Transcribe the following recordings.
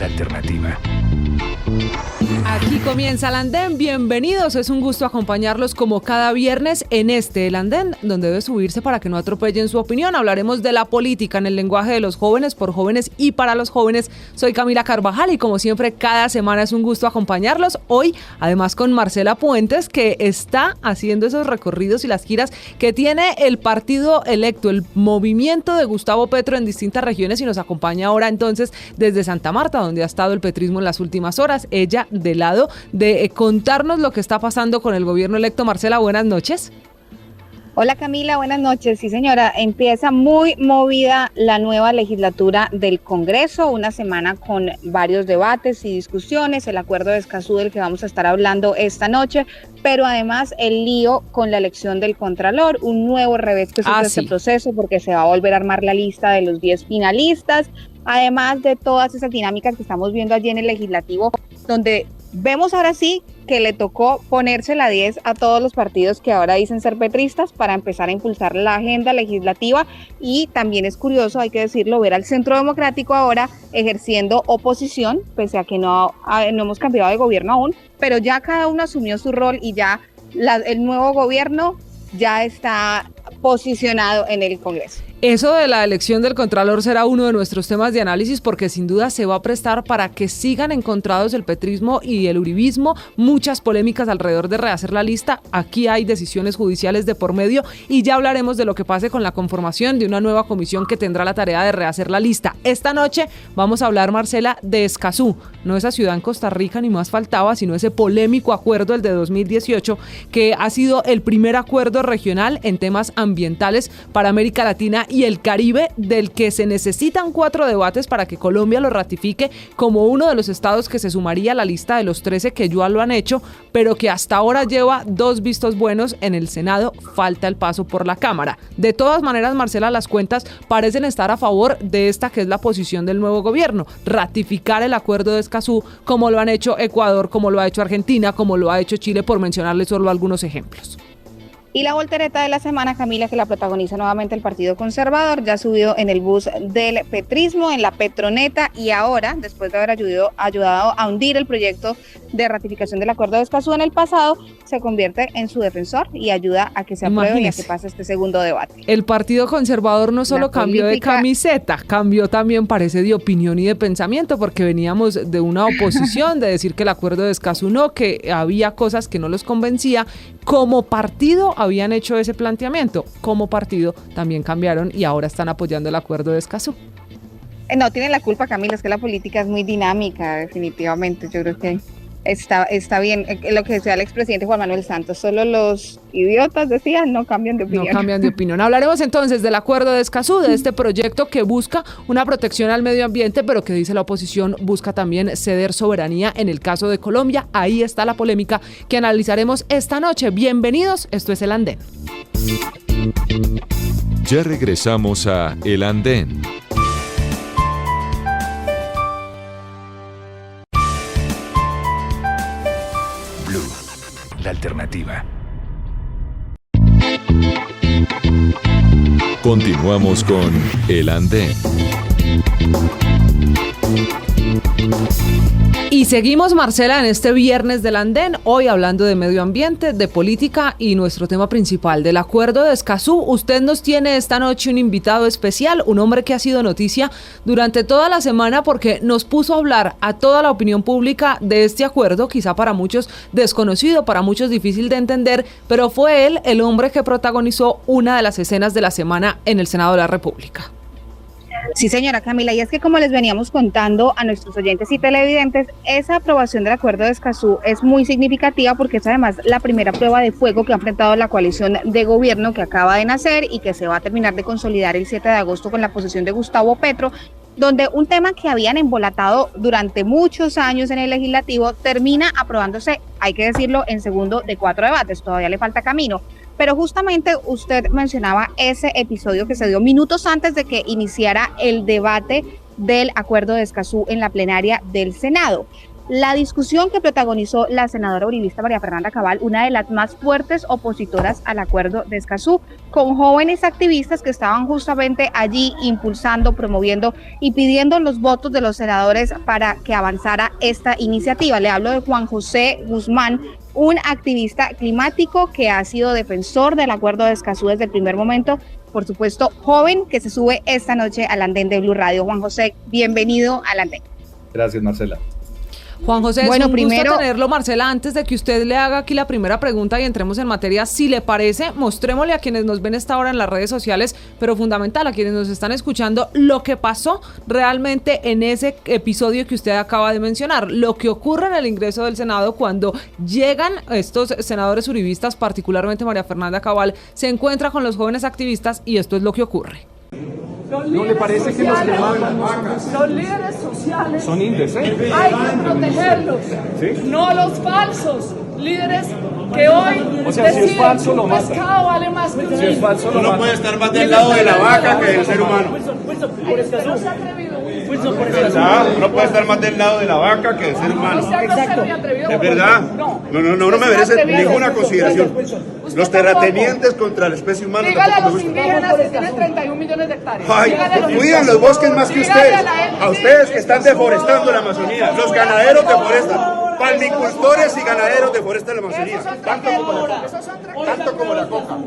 La alternativa. Aquí comienza el Andén, bienvenidos, es un gusto acompañarlos como cada viernes en El Andén, donde debe subirse para que no atropellen su opinión. Hablaremos de la política en el lenguaje de los jóvenes, por jóvenes y para los jóvenes. Soy Camila Carvajal y como siempre cada semana es un gusto acompañarlos. Hoy además con Marcela Puentes, que está haciendo esos recorridos y las giras que tiene el partido electo, el movimiento de Gustavo Petro en distintas regiones, y nos acompaña ahora entonces desde Santa Marta, donde ha estado el petrismo en las últimas horas. Ella del lado de contarnos lo que está pasando con el gobierno electo. Marcela, buenas noches. Hola Camila, buenas noches. Sí señora, empieza muy movida la nueva legislatura del Congreso, una semana con varios debates y discusiones, el acuerdo de Escazú del que vamos a estar hablando esta noche, pero además el lío con la elección del Contralor, un nuevo revés que sufre este proceso porque se va a volver a armar la lista de los 10 finalistas, además de todas esas dinámicas que estamos viendo allí en el legislativo, donde vemos ahora sí que le tocó ponerse la 10 a todos los partidos que ahora dicen ser petristas para empezar a impulsar la agenda legislativa. Y también es curioso, hay que decirlo, ver al Centro Democrático ahora ejerciendo oposición, pese a que no hemos cambiado de gobierno aún, pero ya cada uno asumió su rol y ya el nuevo gobierno ya está posicionado en el Congreso. Eso de la elección del Contralor será uno de nuestros temas de análisis porque sin duda se va a prestar para que sigan encontrados el petrismo y el uribismo, muchas polémicas alrededor de rehacer la lista. Aquí hay decisiones judiciales de por medio y ya hablaremos de lo que pase con la conformación de una nueva comisión que tendrá la tarea de rehacer la lista. Esta noche vamos a hablar, Marcela, de Escazú, no esa ciudad en Costa Rica ni más faltaba, sino ese polémico acuerdo, el de 2018, que ha sido el primer acuerdo regional en temas ambientales para América Latina y el Caribe, del que se necesitan 4 debates para que Colombia lo ratifique como uno de los estados que se sumaría a la lista de los 13 que ya lo han hecho, pero que hasta ahora lleva 2 vistos buenos en el Senado, falta el paso por la Cámara. De todas maneras, Marcela, las cuentas parecen estar a favor de esta que es la posición del nuevo gobierno, ratificar el acuerdo de Escazú, como lo han hecho Ecuador, como lo ha hecho Argentina, como lo ha hecho Chile, por mencionarles solo algunos ejemplos. Y la voltereta de la semana, Camila, que la protagoniza nuevamente el Partido Conservador, ya subió en el bus del petrismo, en la Petroneta, y ahora, después de haber ayudado a hundir el proyecto de ratificación del acuerdo de Escazú en el pasado, se convierte en su defensor y ayuda a que se apruebe y a que pase este segundo debate. El Partido Conservador no solo cambió de camiseta, cambió también, parece, de opinión y de pensamiento, porque veníamos de una oposición, de decir que el acuerdo de Escazú no, que había cosas que no los convencía. Como partido habían hecho ese planteamiento, como partido también cambiaron y ahora están apoyando el acuerdo de Escazú. No tienen la culpa, Camila, es que la política es muy dinámica, definitivamente. Yo creo que está bien lo que decía el expresidente Juan Manuel Santos, solo los idiotas, decían, no cambian de opinión. No cambian de opinión. Hablaremos entonces del acuerdo de Escazú, de este proyecto que busca una protección al medio ambiente, pero que dice la oposición busca también ceder soberanía en el caso de Colombia. Ahí está la polémica que analizaremos esta noche. Bienvenidos, esto es El Andén. Ya regresamos a El Andén. La alternativa. Continuamos con El Andén. Y seguimos, Marcela, en este viernes del Andén, hoy hablando de medio ambiente, de política y nuestro tema principal, del acuerdo de Escazú. Usted nos tiene esta noche un invitado especial, un hombre que ha sido noticia durante toda la semana porque nos puso a hablar a toda la opinión pública de este acuerdo, quizá para muchos desconocido, para muchos difícil de entender, pero fue él el hombre que protagonizó una de las escenas de la semana en el Senado de la República. Sí, señora Camila, y es que como les veníamos contando a nuestros oyentes y televidentes, esa aprobación del acuerdo de Escazú es muy significativa porque es además la primera prueba de fuego que ha enfrentado la coalición de gobierno que acaba de nacer y que se va a terminar de consolidar el 7 de agosto con la posesión de Gustavo Petro, donde un tema que habían embolatado durante muchos años en el legislativo termina aprobándose, hay que decirlo, en segundo de 4 debates, todavía le falta camino. Pero justamente usted mencionaba ese episodio que se dio minutos antes de que iniciara el debate del acuerdo de Escazú en la plenaria del Senado. la discusión que protagonizó la senadora uribista María Fernanda Cabal, una de las más fuertes opositoras al acuerdo de Escazú, con jóvenes activistas que estaban justamente allí impulsando, promoviendo y pidiendo los votos de los senadores para que avanzara esta iniciativa. Le hablo de Juan José Guzmán, un activista climático que ha sido defensor del acuerdo de Escazú desde el primer momento, por supuesto, joven, que se sube esta noche al andén de Blue Radio. Juan José, bienvenido al andén. Gracias, Marcela. Juan José, bueno, es un gusto tenerlo, Marcela. Antes de que usted le haga aquí la primera pregunta y entremos en materia, si le parece, mostrémosle a quienes nos ven esta hora en las redes sociales, pero fundamental a quienes nos están escuchando, lo que pasó realmente en ese episodio que usted acaba de mencionar, lo que ocurre en el ingreso del Senado cuando llegan estos senadores uribistas, particularmente María Fernanda Cabal, se encuentra con los jóvenes activistas y esto es lo que ocurre. ¿No le parece que los líderes sociales son indecentes? Hay que protegerlos, ¿sí? No los falsos líderes que hoy deciden si es falso, que un pescado vale más que un niño. Si es falso, no puede estar más del lado de la vaca que del ser humano. No se ha atrevido. No puede estar más del lado de la vaca que del ser humano. ¿Es verdad? No me merece ninguna consideración. Los terratenientes contra la especie humana. Dígale a los indígenas que tienen 31 millones de hectáreas. Ay, cuidan los bosques más que ustedes. A ustedes que están deforestando la Amazonía. Los ganaderos deforestan. Palmicultores y ganaderos deforestan la Amazonía. Tanto como la coca.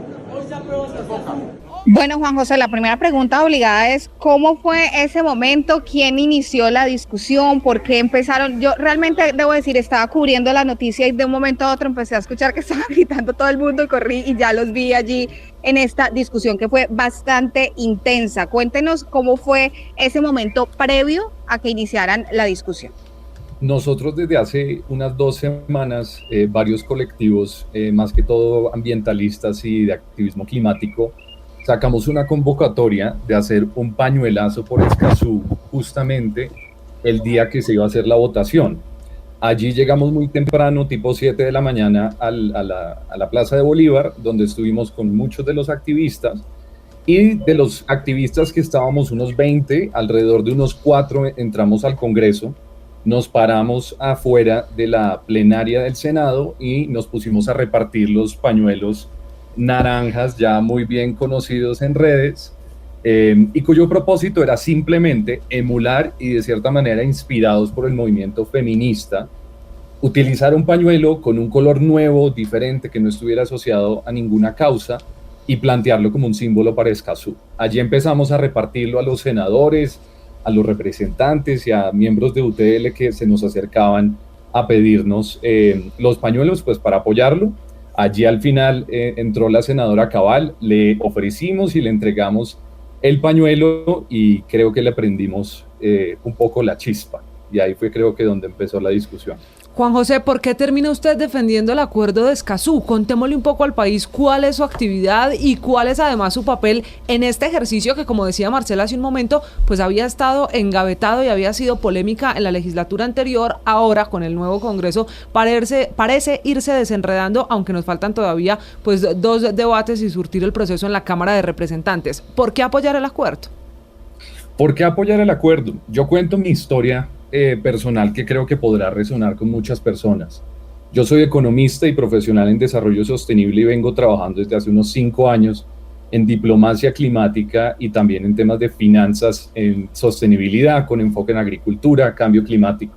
Bueno, Juan José, la primera pregunta obligada es ¿cómo fue ese momento? ¿Quién inició la discusión? ¿Por qué empezaron? Yo realmente debo decir, estaba cubriendo la noticia y de un momento a otro empecé a escuchar que estaban gritando todo el mundo y corrí y ya los vi allí en esta discusión que fue bastante intensa. Cuéntenos cómo fue ese momento previo a que iniciaran la discusión. Nosotros desde hace unas 2 semanas, varios colectivos, más que todo ambientalistas y de activismo climático, sacamos una convocatoria de hacer un pañuelazo por Escazú justamente el día que se iba a hacer la votación. Allí llegamos muy temprano, tipo 7 de la mañana, a la Plaza de Bolívar, donde estuvimos con muchos de los activistas, y de los activistas que estábamos unos 20, alrededor de unos 4 entramos al Congreso, nos paramos afuera de la plenaria del Senado y nos pusimos a repartir los pañuelos naranjas ya muy bien conocidos en redes, y cuyo propósito era simplemente emular y de cierta manera inspirados por el movimiento feminista, utilizar un pañuelo con un color nuevo, diferente, que no estuviera asociado a ninguna causa y plantearlo como un símbolo para Escazú. Allí empezamos a repartirlo a los senadores, a los representantes y a miembros de UTL que se nos acercaban a pedirnos los pañuelos pues para apoyarlo. Allí al final entró la senadora Cabal, le ofrecimos y le entregamos el pañuelo y creo que le prendimos un poco la chispa. Y ahí fue creo que donde empezó la discusión. Juan José, ¿por qué termina usted defendiendo el acuerdo de Escazú? Contémosle un poco al país cuál es su actividad y cuál es además su papel en este ejercicio que, como decía Marcela hace un momento, pues había estado engavetado y había sido polémica en la legislatura anterior. Ahora, con el nuevo Congreso, parece irse desenredando, aunque nos faltan todavía pues 2 debates y surtir el proceso en la Cámara de Representantes. ¿Por qué apoyar el acuerdo? ¿Por qué apoyar el acuerdo? Yo cuento mi historia personal que creo que podrá resonar con muchas personas. Yo soy economista y profesional en desarrollo sostenible y vengo trabajando desde hace unos 5 años en diplomacia climática y también en temas de finanzas en sostenibilidad con enfoque en agricultura, cambio climático.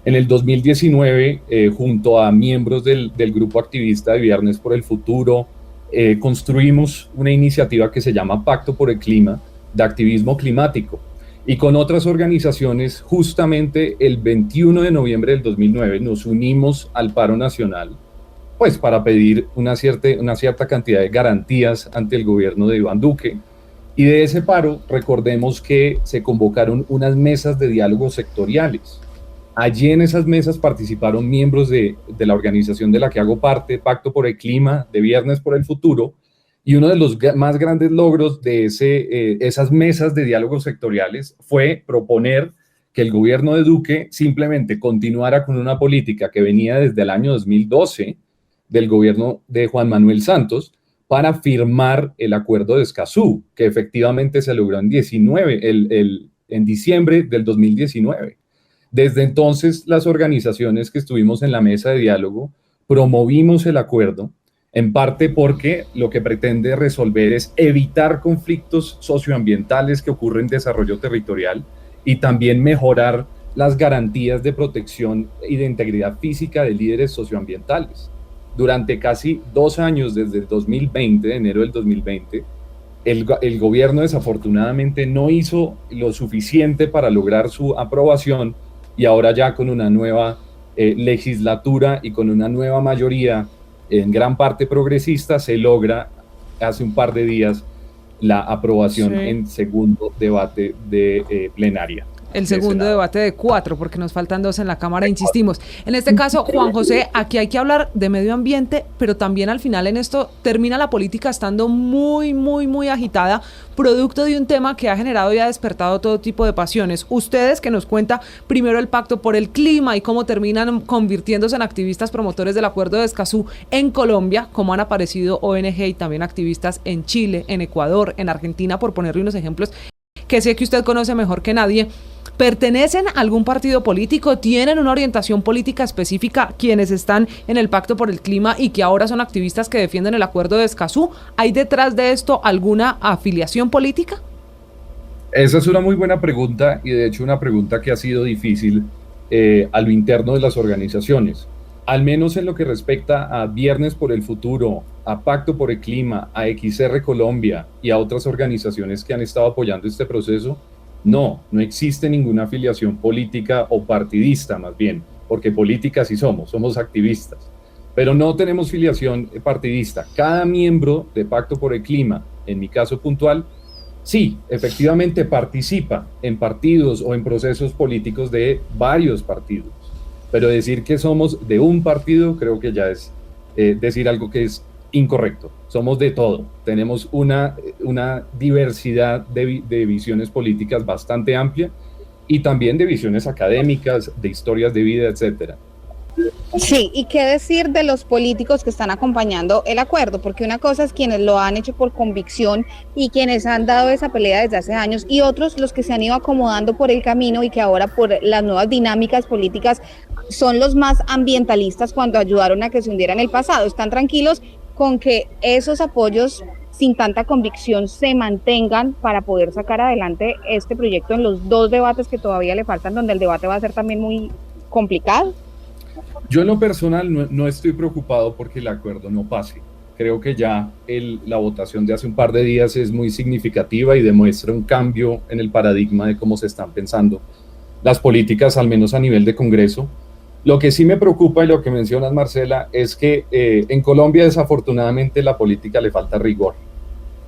En el 2019, junto a miembros del grupo activista de Viernes por el Futuro, construimos una iniciativa que se llama Pacto por el Clima, de activismo climático. Y con otras organizaciones, justamente el 21 de noviembre del 2009 nos unimos al paro nacional, pues para pedir una cierta cantidad de garantías ante el gobierno de Iván Duque. Y de ese paro, recordemos que se convocaron unas mesas de diálogo sectoriales. Allí en esas mesas participaron miembros de la organización de la que hago parte, Pacto por el Clima, de Viernes por el Futuro, y uno de los más grandes logros de esas mesas de diálogos sectoriales fue proponer que el gobierno de Duque simplemente continuara con una política que venía desde el año 2012 del gobierno de Juan Manuel Santos para firmar el acuerdo de Escazú, que efectivamente se logró en diciembre del 2019. Desde entonces, las organizaciones que estuvimos en la mesa de diálogo promovimos el acuerdo, en parte porque lo que pretende resolver es evitar conflictos socioambientales que ocurren en desarrollo territorial y también mejorar las garantías de protección y de integridad física de líderes socioambientales. Durante casi 2 años, desde el 2020, de enero del 2020, el gobierno desafortunadamente no hizo lo suficiente para lograr su aprobación, y ahora ya con una nueva legislatura y con una nueva mayoría en gran parte progresista se logra hace un par de días la aprobación en segundo debate de plenaria. El segundo debate de 4, porque nos faltan 2 en la Cámara, insistimos. En este caso, Juan José, aquí hay que hablar de medio ambiente, pero también al final en esto termina la política estando muy, muy, muy agitada, producto de un tema que ha generado y ha despertado todo tipo de pasiones. Ustedes, que nos cuenta primero el Pacto por el Clima y cómo terminan convirtiéndose en activistas promotores del Acuerdo de Escazú en Colombia, cómo han aparecido ONG y también activistas en Chile, en Ecuador, en Argentina, por ponerle unos ejemplos que sé que usted conoce mejor que nadie. ¿Pertenecen a algún partido político? ¿Tienen una orientación política específica quienes están en el Pacto por el Clima y que ahora son activistas que defienden el Acuerdo de Escazú? ¿Hay detrás de esto alguna afiliación política? Esa es una muy buena pregunta, y de hecho una pregunta que ha sido difícil a lo interno de las organizaciones. Al menos en lo que respecta a Viernes por el Futuro, a Pacto por el Clima, a XR Colombia y a otras organizaciones que han estado apoyando este proceso, no existe ninguna afiliación política o partidista, más bien, porque políticas sí somos activistas, pero no tenemos filiación partidista. Cada miembro de Pacto por el Clima, en mi caso puntual, sí, efectivamente participa en partidos o en procesos políticos de varios partidos, pero decir que somos de un partido creo que ya es decir algo que es incorrecto. Somos de todo, tenemos una diversidad de visiones políticas bastante amplia y también de visiones académicas, de historias de vida, etcétera. Sí, y qué decir de los políticos que están acompañando el acuerdo, porque una cosa es quienes lo han hecho por convicción y quienes han dado esa pelea desde hace años, y otros los que se han ido acomodando por el camino y que ahora por las nuevas dinámicas políticas son los más ambientalistas cuando ayudaron a que se hundiera en el pasado. ¿Están tranquilos con que esos apoyos sin tanta convicción se mantengan para poder sacar adelante este proyecto en los 2 debates que todavía le faltan, donde el debate va a ser también muy complicado? Yo en lo personal no estoy preocupado porque el acuerdo no pase. Creo que ya la votación de hace un par de días es muy significativa y demuestra un cambio en el paradigma de cómo se están pensando las políticas, al menos a nivel de Congreso. Lo que sí me preocupa, y lo que mencionas, Marcela, es que en Colombia desafortunadamente la política le falta rigor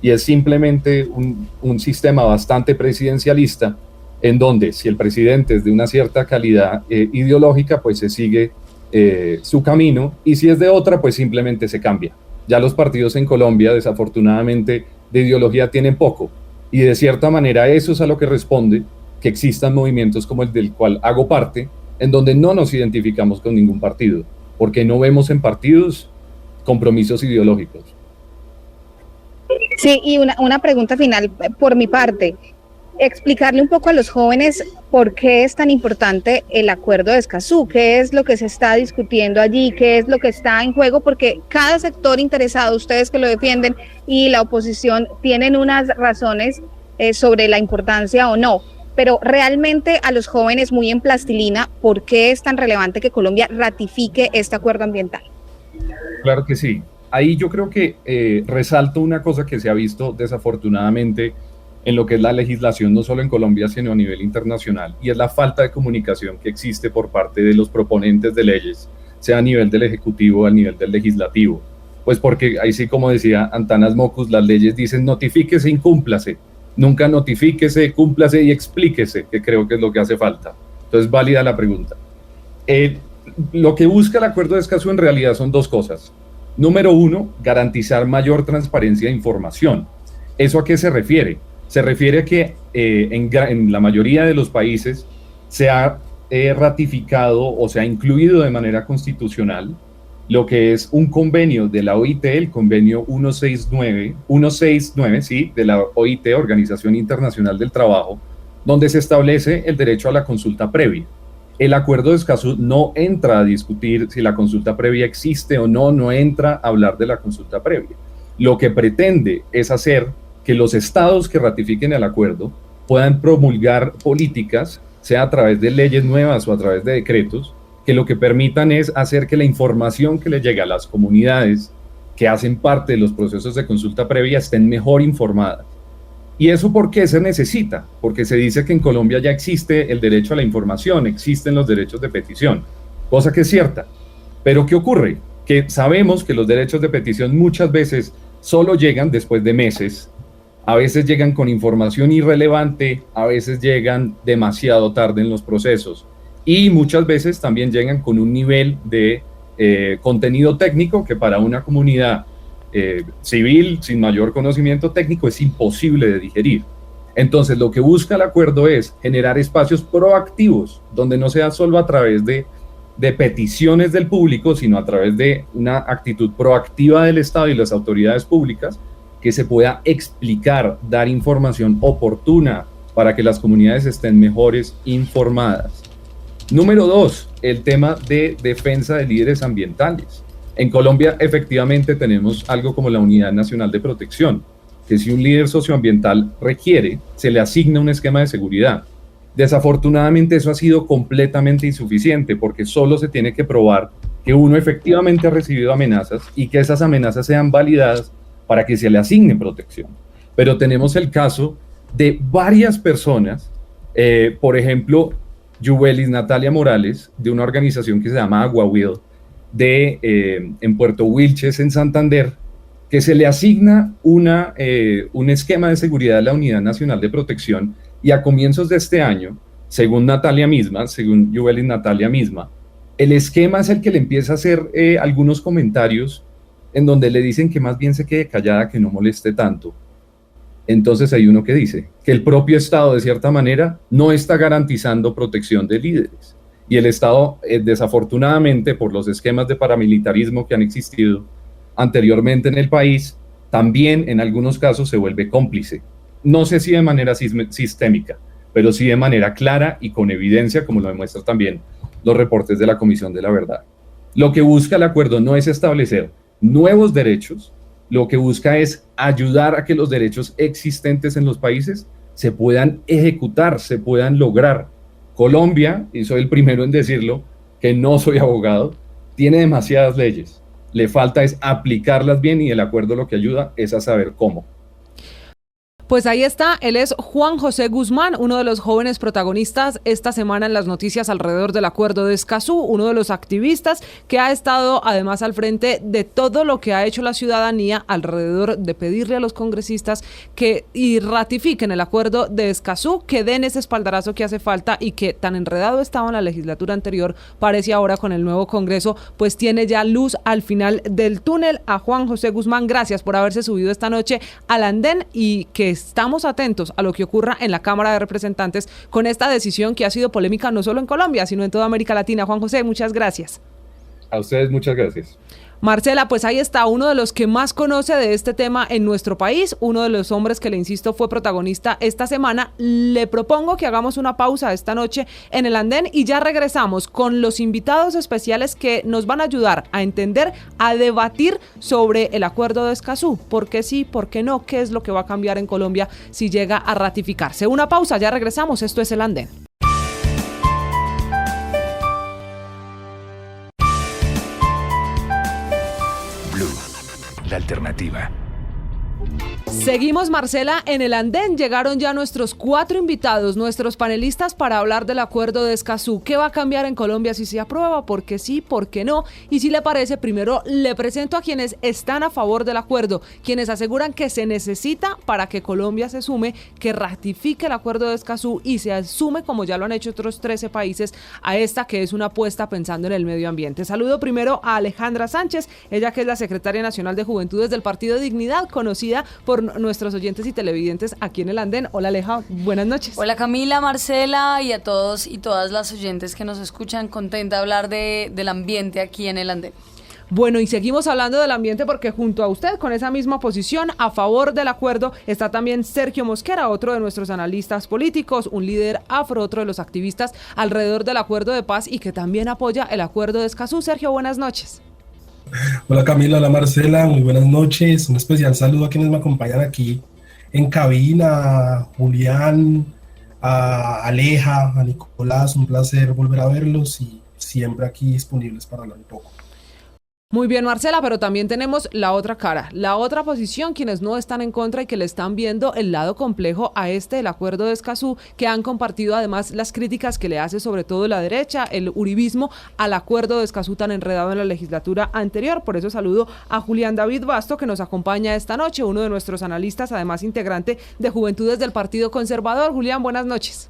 y es simplemente un sistema bastante presidencialista, en donde si el presidente es de una cierta calidad ideológica, pues se sigue su camino, y si es de otra, pues simplemente se cambia. Ya los partidos en Colombia desafortunadamente de ideología tienen poco, y de cierta manera eso es a lo que responde que existan movimientos como el del cual hago parte, en donde no nos identificamos con ningún partido, porque no vemos en partidos compromisos ideológicos. Sí, y una pregunta final por mi parte. Explicarle un poco a los jóvenes por qué es tan importante el Acuerdo de Escazú, qué es lo que se está discutiendo allí, qué es lo que está en juego, porque cada sector interesado, ustedes que lo defienden y la oposición, tienen unas razones sobre la importancia o no. Pero realmente a los jóvenes, muy en plastilina, ¿por qué es tan relevante que Colombia ratifique este acuerdo ambiental? Claro que sí. Ahí yo creo que resalto una cosa que se ha visto desafortunadamente en lo que es la legislación, no solo en Colombia, sino a nivel internacional, y es la falta de comunicación que existe por parte de los proponentes de leyes, sea a nivel del Ejecutivo o a nivel del Legislativo. Pues porque ahí sí, como decía Antanas Mocus, las leyes dicen notifíquese, incúmplase. Nunca notifíquese, cúmplase y explíquese, que creo que es lo que hace falta. Entonces, válida la pregunta. Lo que busca el Acuerdo de Escazú en realidad son 2 cosas. Número 1, garantizar mayor transparencia de información. ¿Eso a qué se refiere? Se refiere a que en la mayoría de los países se ha ratificado o se ha incluido de manera constitucional lo que es un convenio de la OIT, el convenio 169, sí, de la OIT, Organización Internacional del Trabajo, donde se establece el derecho a la consulta previa. El acuerdo de Escazú no entra a discutir si la consulta previa existe o no, no entra a hablar de la consulta previa. Lo que pretende es hacer que los estados que ratifiquen el acuerdo puedan promulgar políticas, sea a través de leyes nuevas o a través de decretos, que lo que permitan es hacer que la información que le llega a las comunidades que hacen parte de los procesos de consulta previa estén mejor informadas. ¿Y eso por qué se necesita? Porque se dice que en Colombia ya existe el derecho a la información, existen los derechos de petición, cosa que es cierta. Pero ¿qué ocurre? Que sabemos que los derechos de petición muchas veces solo llegan después de meses, a veces llegan con información irrelevante, a veces llegan demasiado tarde en los procesos y muchas veces también llegan con un nivel de contenido técnico que para una comunidad civil sin mayor conocimiento técnico es imposible de digerir. Entonces lo que busca el acuerdo es generar espacios proactivos donde no sea solo a través de peticiones del público, sino a través de una actitud proactiva del Estado y las autoridades públicas que se pueda explicar, dar información oportuna para que las comunidades estén mejores informadas. Número 2, el tema de defensa de líderes ambientales. En Colombia efectivamente tenemos algo como la Unidad Nacional de Protección, que si un líder socioambiental requiere, se le asigna un esquema de seguridad. Desafortunadamente eso ha sido completamente insuficiente porque solo se tiene que probar que uno efectivamente ha recibido amenazas y que esas amenazas sean validadas para que se le asigne protección. Pero tenemos el caso de varias personas, por ejemplo, Yubelis Natalia Morales, de una organización que se llama Aguahuil, en Puerto Wilches, en Santander, que se le asigna un esquema de seguridad a la Unidad Nacional de Protección y a comienzos de este año, según Natalia misma, según Yubelis Natalia misma, el esquema es el que le empieza a hacer algunos comentarios en donde le dicen que más bien se quede callada, que no moleste tanto. Entonces hay uno que dice que el propio Estado, de cierta manera, no está garantizando protección de líderes. Y el Estado, desafortunadamente, por los esquemas de paramilitarismo que han existido anteriormente en el país, también en algunos casos se vuelve cómplice. No sé si de manera sistémica, pero sí de manera clara y con evidencia, como lo demuestran también los reportes de la Comisión de la Verdad. Lo que busca el acuerdo no es establecer nuevos derechos, lo que busca es ayudar a que los derechos existentes en los países se puedan ejecutar, se puedan lograr. Colombia, y soy el primero en decirlo, que no soy abogado, tiene demasiadas leyes. Le falta es aplicarlas bien y el acuerdo lo que ayuda es a saber cómo. Pues ahí está, él es Juan José Guzmán, uno de los jóvenes protagonistas esta semana en las noticias alrededor del acuerdo de Escazú, uno de los activistas que ha estado además al frente de todo lo que ha hecho la ciudadanía alrededor de pedirle a los congresistas que ratifiquen el acuerdo de Escazú, que den ese espaldarazo que hace falta y que tan enredado estaba en la legislatura anterior, parece ahora con el nuevo Congreso, pues tiene ya luz al final del túnel. A Juan José Guzmán, gracias por haberse subido esta noche al andén y que estamos atentos a lo que ocurra en la Cámara de Representantes con esta decisión que ha sido polémica no solo en Colombia, sino en toda América Latina. Juan José, muchas gracias. A ustedes muchas gracias. Marcela, pues ahí está uno de los que más conoce de este tema en nuestro país, uno de los hombres que, le insisto, fue protagonista esta semana. Le propongo que hagamos una pausa esta noche en el andén y ya regresamos con los invitados especiales que nos van a ayudar a entender, a debatir sobre el acuerdo de Escazú. ¿Por qué sí? ¿Por qué no? ¿Qué es lo que va a cambiar en Colombia si llega a ratificarse? Una pausa, ya regresamos. Esto es el andén. La alternativa. Seguimos, Marcela, en el andén. Llegaron ya nuestros 4 invitados, nuestros panelistas, para hablar del acuerdo de Escazú. ¿Qué va a cambiar en Colombia si se aprueba? ¿Por qué sí? ¿Por qué no? Y si le parece, primero le presento a quienes están a favor del acuerdo, quienes aseguran que se necesita para que Colombia se sume, que ratifique el acuerdo de Escazú y se asume, como ya lo han hecho otros 13 países, a esta que es una apuesta pensando en el medio ambiente. Saludo primero a Alejandra Sánchez, ella que es la secretaria nacional de Juventudes del Partido Dignidad, conocida por nuestros oyentes y televidentes aquí en el andén. Hola Aleja, buenas noches. Hola Camila, Marcela y a todos y todas las oyentes que nos escuchan. Contenta de hablar del ambiente aquí en el andén. Bueno, y seguimos hablando del ambiente porque junto a usted, con esa misma posición a favor del acuerdo, está también Sergio Mosquera, otro de nuestros analistas políticos, un líder afro, otro de los activistas alrededor del acuerdo de paz y que también apoya el acuerdo de Escazú. Sergio, buenas noches. Hola Camila, hola Marcela, muy buenas noches. Un especial saludo a quienes me acompañan aquí en cabina, a Julián, a Aleja, a Nicolás, un placer volver a verlos y siempre aquí disponibles para hablar un poco. Muy bien, Marcela, pero también tenemos la otra cara, la otra posición, quienes no están en contra y que le están viendo el lado complejo a el acuerdo de Escazú, que han compartido además las críticas que le hace sobre todo la derecha, el uribismo, al acuerdo de Escazú tan enredado en la legislatura anterior. Por eso saludo a Julián David Basto, que nos acompaña esta noche, uno de nuestros analistas, además integrante de Juventudes del Partido Conservador. Julián, buenas noches.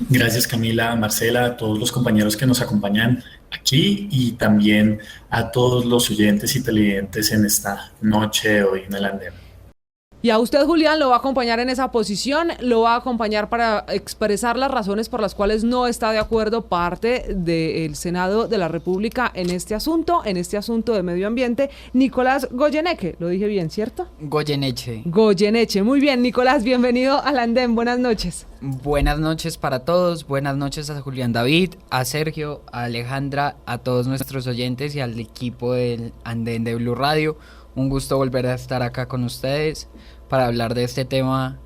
Gracias Camila, Marcela, a todos los compañeros que nos acompañan aquí y también a todos los oyentes y televidentes en esta noche hoy en el Andén. Y a usted, Julián, lo va a acompañar en esa posición, lo va a acompañar para expresar las razones por las cuales no está de acuerdo parte del Senado de la República en este asunto de medio ambiente. Nicolás Goyeneche, lo dije bien, ¿cierto? Goyeneche, muy bien. Nicolás, bienvenido al Andén, buenas noches. Buenas noches para todos, buenas noches a Julián David, a Sergio, a Alejandra, a todos nuestros oyentes y al equipo del Andén de Blue Radio. Un gusto volver a estar acá con ustedes para hablar de este tema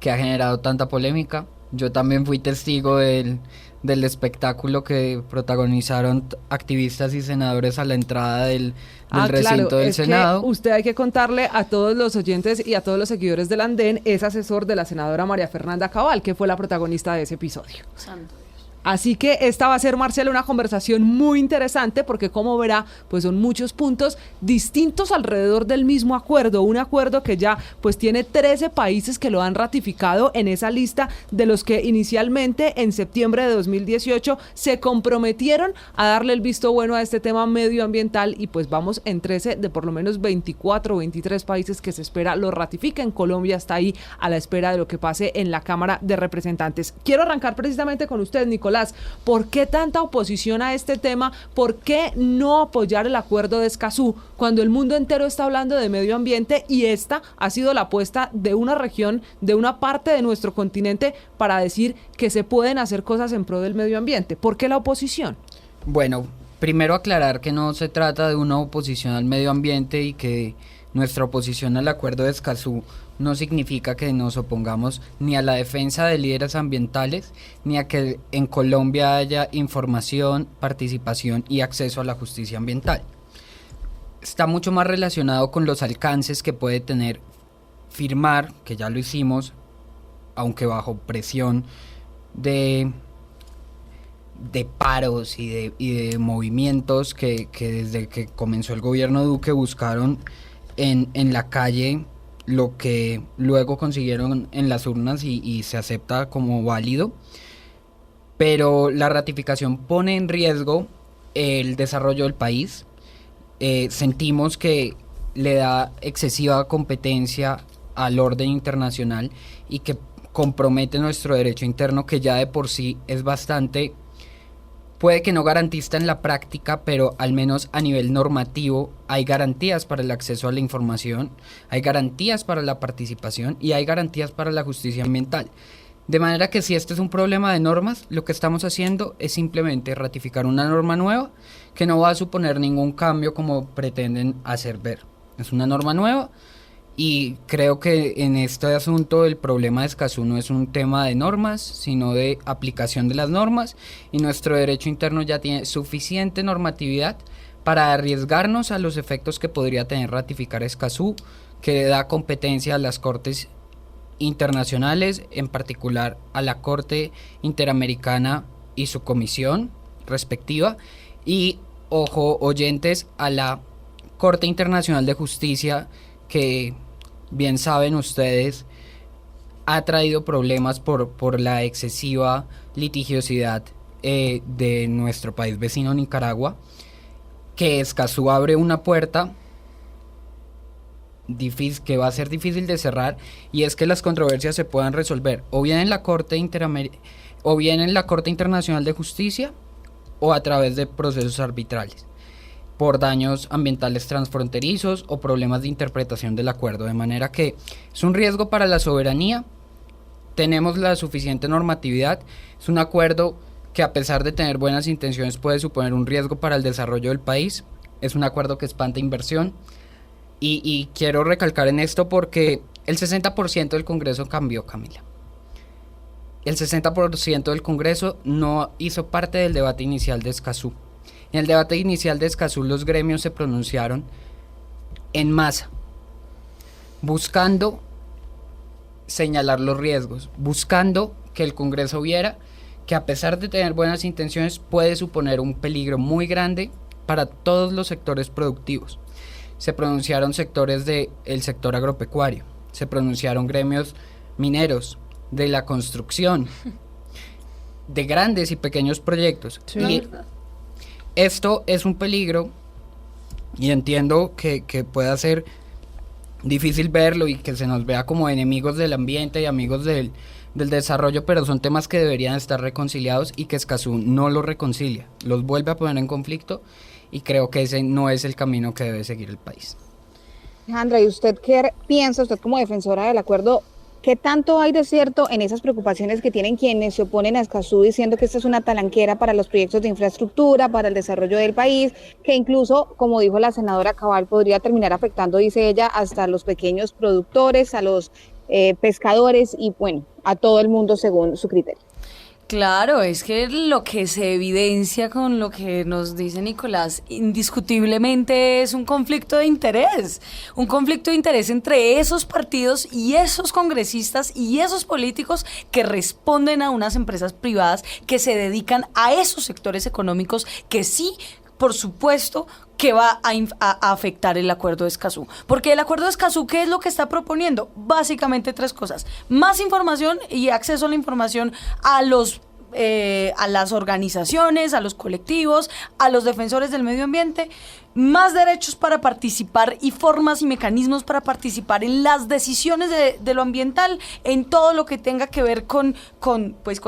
que ha generado tanta polémica. Yo también fui testigo del espectáculo que protagonizaron activistas y senadores a la entrada del recinto del Senado. Usted hay que contarle a todos los oyentes y a todos los seguidores del Andén, es asesor de la senadora María Fernanda Cabal, que fue la protagonista de ese episodio. Santo. Así que esta va a ser, Marcela, una conversación muy interesante porque, como verá, pues son muchos puntos distintos alrededor del mismo acuerdo, un acuerdo que ya pues tiene 13 países que lo han ratificado en esa lista de los que inicialmente en septiembre de 2018 se comprometieron a darle el visto bueno a este tema medioambiental y pues vamos en 13 de por lo menos 24 o 23 países que se espera lo ratifiquen. Colombia está ahí a la espera de lo que pase en la Cámara de Representantes. Quiero arrancar precisamente con usted, Nicolás. ¿Por qué tanta oposición a este tema? ¿Por qué no apoyar el acuerdo de Escazú cuando el mundo entero está hablando de medio ambiente y esta ha sido la apuesta de una región, de una parte de nuestro continente para decir que se pueden hacer cosas en pro del medio ambiente? ¿Por qué la oposición? Bueno, primero aclarar que no se trata de una oposición al medio ambiente y que nuestra oposición al acuerdo de Escazú no significa que nos opongamos ni a la defensa de líderes ambientales, ni a que en Colombia haya información, participación y acceso a la justicia ambiental. Está mucho más relacionado con los alcances que puede tener firmar, que ya lo hicimos, aunque bajo presión de paros y de movimientos que desde que comenzó el gobierno Duque buscaron en la calle lo que luego consiguieron en las urnas y se acepta como válido, pero la ratificación pone en riesgo el desarrollo del país. Sentimos que le da excesiva competencia al orden internacional y que compromete nuestro derecho interno, que ya de por sí es bastante, puede que no garantista en la práctica, pero al menos a nivel normativo hay garantías para el acceso a la información, hay garantías para la participación y hay garantías para la justicia ambiental. De manera que si este es un problema de normas, lo que estamos haciendo es simplemente ratificar una norma nueva que no va a suponer ningún cambio como pretenden hacer ver. Es una norma nueva y creo que en este asunto el problema de Escazú no es un tema de normas, sino de aplicación de las normas, y nuestro derecho interno ya tiene suficiente normatividad para arriesgarnos a los efectos que podría tener ratificar Escazú, que da competencia a las cortes internacionales, en particular a la Corte Interamericana y su comisión respectiva, y, ojo oyentes, a la Corte Internacional de Justicia, que bien saben ustedes ha traído problemas por la excesiva litigiosidad de nuestro país vecino Nicaragua, que Escazú abre una puerta que va a ser difícil de cerrar, y es que las controversias se puedan resolver o bien en la Corte Internacional de Justicia o a través de procesos arbitrales. por daños ambientales transfronterizos o problemas de interpretación del acuerdo, de manera que es un riesgo para la soberanía. Tenemos la suficiente normatividad, es un acuerdo que a pesar de tener buenas intenciones puede suponer un riesgo para el desarrollo del país, es un acuerdo que espanta inversión y quiero recalcar en esto porque el 60% del Congreso cambió, Camila. El 60% del Congreso no hizo parte del debate inicial de Escazú. En el debate inicial de Escazú los gremios se pronunciaron en masa, buscando señalar los riesgos, buscando que el Congreso viera que a pesar de tener buenas intenciones puede suponer un peligro muy grande para todos los sectores productivos. Se pronunciaron sectores del sector agropecuario, se pronunciaron gremios mineros, de la construcción, de grandes y pequeños proyectos. Sí. Y esto es un peligro y entiendo que pueda ser difícil verlo y que se nos vea como enemigos del ambiente y amigos del desarrollo, pero son temas que deberían estar reconciliados y que Escazú no los reconcilia, los vuelve a poner en conflicto y creo que ese no es el camino que debe seguir el país. Alejandra, ¿y usted qué piensa, usted como defensora del acuerdo, qué tanto hay de cierto en esas preocupaciones que tienen quienes se oponen a Escazú diciendo que esta es una talanquera para los proyectos de infraestructura, para el desarrollo del país, que incluso, como dijo la senadora Cabal, podría terminar afectando, dice ella, hasta a los pequeños productores, a los pescadores y bueno, a todo el mundo según su criterio? Claro, es que lo que se evidencia con lo que nos dice Nicolás indiscutiblemente es un conflicto de interés entre esos partidos y esos congresistas y esos políticos que responden a unas empresas privadas que se dedican a esos sectores económicos que sí, por supuesto, que va a afectar el acuerdo de Escazú. Porque el acuerdo de Escazú, ¿qué es lo que está proponiendo? Básicamente 3 cosas. Más información y acceso a la información a las organizaciones, a los colectivos, a los defensores del medio ambiente, más derechos para participar y formas y mecanismos para participar en las decisiones de lo ambiental, en todo lo que tenga que ver con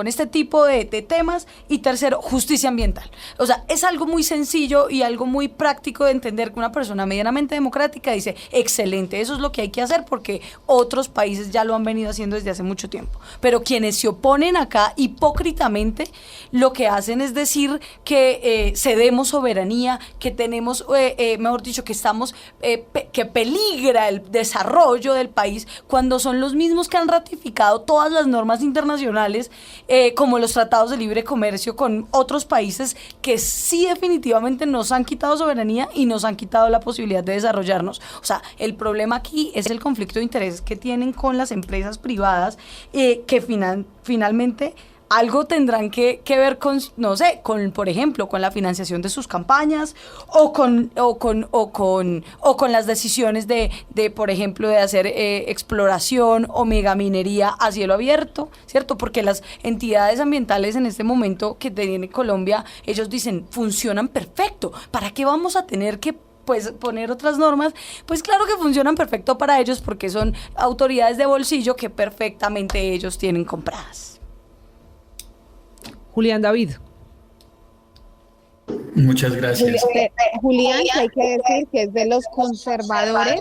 este tipo de temas. Y tercero, justicia ambiental. O sea, es algo muy sencillo y algo muy práctico de entender que una persona medianamente democrática dice, excelente, eso es lo que hay que hacer porque otros países ya lo han venido haciendo desde hace mucho tiempo. Pero quienes se oponen acá hipócritamente lo que hacen es decir que cedemos soberanía, que tenemos mejor dicho, que estamos, que peligra el desarrollo del país, cuando son los mismos que han ratificado todas las normas internacionales, como los tratados de libre comercio con otros países que sí definitivamente nos han quitado soberanía y nos han quitado la posibilidad de desarrollarnos. O sea, el problema aquí es el conflicto de intereses que tienen con las empresas privadas, que finalmente algo tendrán que ver con, no sé, con, por ejemplo, con la financiación de sus campañas o con las decisiones de por ejemplo, de hacer exploración o megaminería a cielo abierto, ¿cierto? Porque las entidades ambientales en este momento que tiene Colombia, ellos dicen, funcionan perfecto. ¿Para qué vamos a tener que poner otras normas? Pues claro que funcionan perfecto para ellos porque son autoridades de bolsillo que perfectamente ellos tienen compradas. Julián David. Muchas gracias. Julián, que hay que decir que es de los conservadores,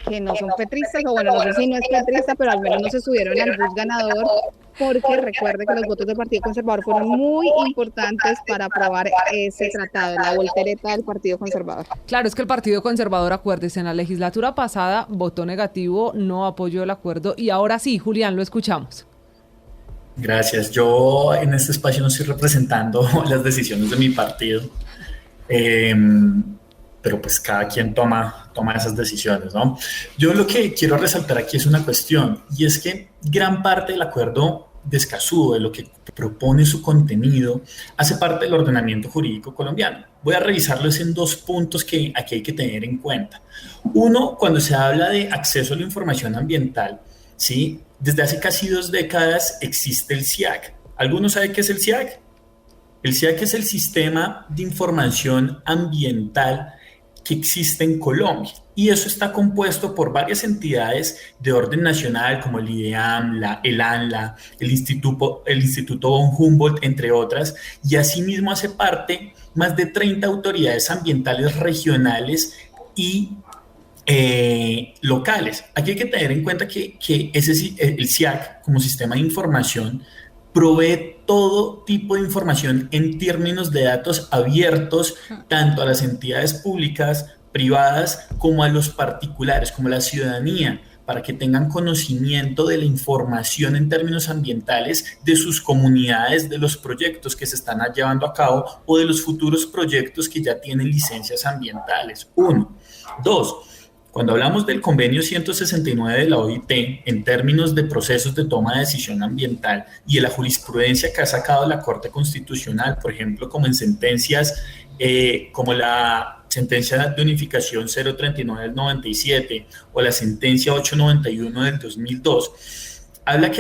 que no son petristas, o bueno, no sé si no es petrista, pero al menos no se subieron al bus ganador, porque recuerde que los votos del Partido Conservador fueron muy importantes para aprobar ese tratado, la voltereta del Partido Conservador. Claro, es que el Partido Conservador, acuérdese, en la legislatura pasada votó negativo, no apoyó el acuerdo, y ahora sí, Julián, lo escuchamos. Gracias. Yo en este espacio no estoy representando las decisiones de mi partido, pero pues cada quien toma esas decisiones, ¿no? Yo lo que quiero resaltar aquí es una cuestión, y es que gran parte del acuerdo de Escazú, de lo que propone su contenido, hace parte del ordenamiento jurídico colombiano. Voy a revisarlos en 2 puntos que aquí hay que tener en cuenta. Uno, cuando se habla de acceso a la información ambiental, ¿sí? Desde hace casi 2 décadas existe el SIAC. ¿Alguno sabe qué es el SIAC? El SIAC es el Sistema de Información Ambiental que existe en Colombia. y eso está compuesto por varias entidades de orden nacional como el IDEAM, el ANLA, el Instituto von Humboldt, entre otras, y asimismo hace parte más de 30 autoridades ambientales regionales y locales. Aquí hay que tener en cuenta que el SIAC, como sistema de información, provee todo tipo de información en términos de datos abiertos, tanto a las entidades públicas, privadas, como a los particulares, como a la ciudadanía, para que tengan conocimiento de la información en términos ambientales de sus comunidades, de los proyectos que se están llevando a cabo o de los futuros proyectos que ya tienen licencias ambientales. 1. 2. Cuando hablamos del convenio 169 de la OIT en términos de procesos de toma de decisión ambiental y de la jurisprudencia que ha sacado la Corte Constitucional, por ejemplo, como en sentencias como la sentencia de unificación 039 del 97 o la sentencia 891 del 2002, habla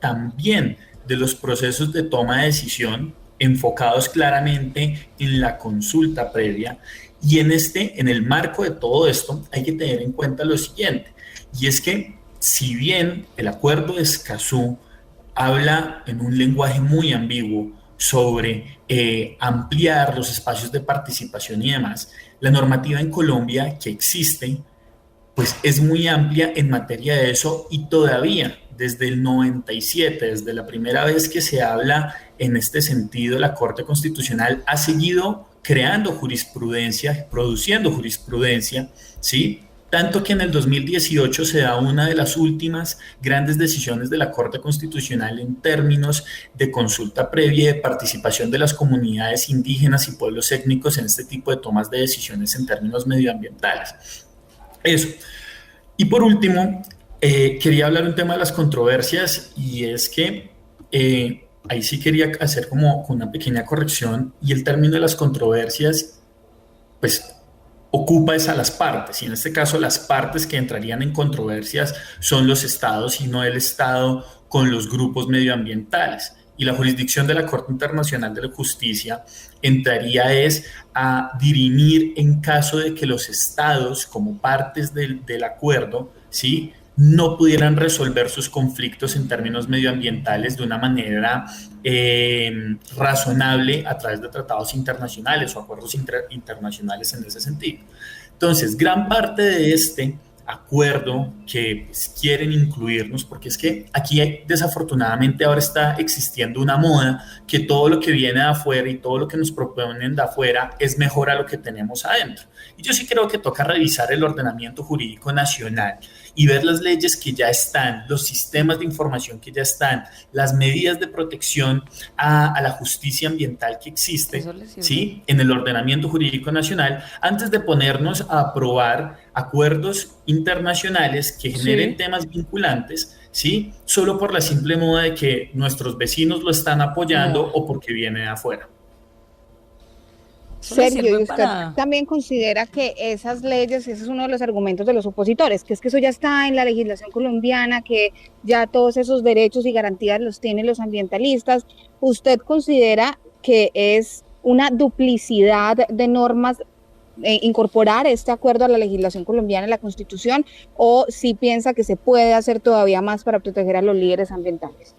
también de los procesos de toma de decisión enfocados claramente en la consulta previa. Y en el marco de todo esto hay que tener en cuenta lo siguiente, y es que si bien el acuerdo de Escazú habla en un lenguaje muy ambiguo sobre ampliar los espacios de participación y demás, la normativa en Colombia que existe pues es muy amplia en materia de eso, y todavía desde el 97, desde la primera vez que se habla en este sentido, la Corte Constitucional ha seguido creando jurisprudencia, produciendo jurisprudencia, ¿sí? Tanto que en el 2018 se da una de las últimas grandes decisiones de la Corte Constitucional en términos de consulta previa y de participación de las comunidades indígenas y pueblos étnicos en este tipo de tomas de decisiones en términos medioambientales. Eso. Y por último, quería hablar un tema de las controversias, y es que ahí sí quería hacer como una pequeña corrección, y el término de las controversias pues ocupa a las partes, y en este caso las partes que entrarían en controversias son los estados y no el estado con los grupos medioambientales. Y la jurisdicción de la Corte Internacional de la Justicia entraría a dirimir en caso de que los estados, como partes del acuerdo, ¿sí?, no pudieran resolver sus conflictos en términos medioambientales de una manera razonable a través de tratados internacionales o acuerdos internacionales en ese sentido. Entonces, gran parte de este acuerdo que pues, quieren incluirnos, porque es que aquí desafortunadamente ahora está existiendo una moda que todo lo que viene de afuera y todo lo que nos proponen de afuera es mejor a lo que tenemos adentro. Y yo sí creo que toca revisar el ordenamiento jurídico nacional y ver las leyes que ya están, los sistemas de información que ya están, las medidas de protección a la justicia ambiental que existe, ¿sí?, en el ordenamiento jurídico nacional, antes de ponernos a aprobar acuerdos internacionales que generen temas vinculantes, ¿sí?, solo por la simple moda de que nuestros vecinos lo están apoyando o porque viene de afuera. Sergio, ¿y usted también considera que esas leyes, ese es uno de los argumentos de los opositores, que es que eso ya está en la legislación colombiana, que ya todos esos derechos y garantías los tienen los ambientalistas? ¿Usted considera que es una duplicidad de normas incorporar este acuerdo a la legislación colombiana, a la Constitución, o si piensa que se puede hacer todavía más para proteger a los líderes ambientales?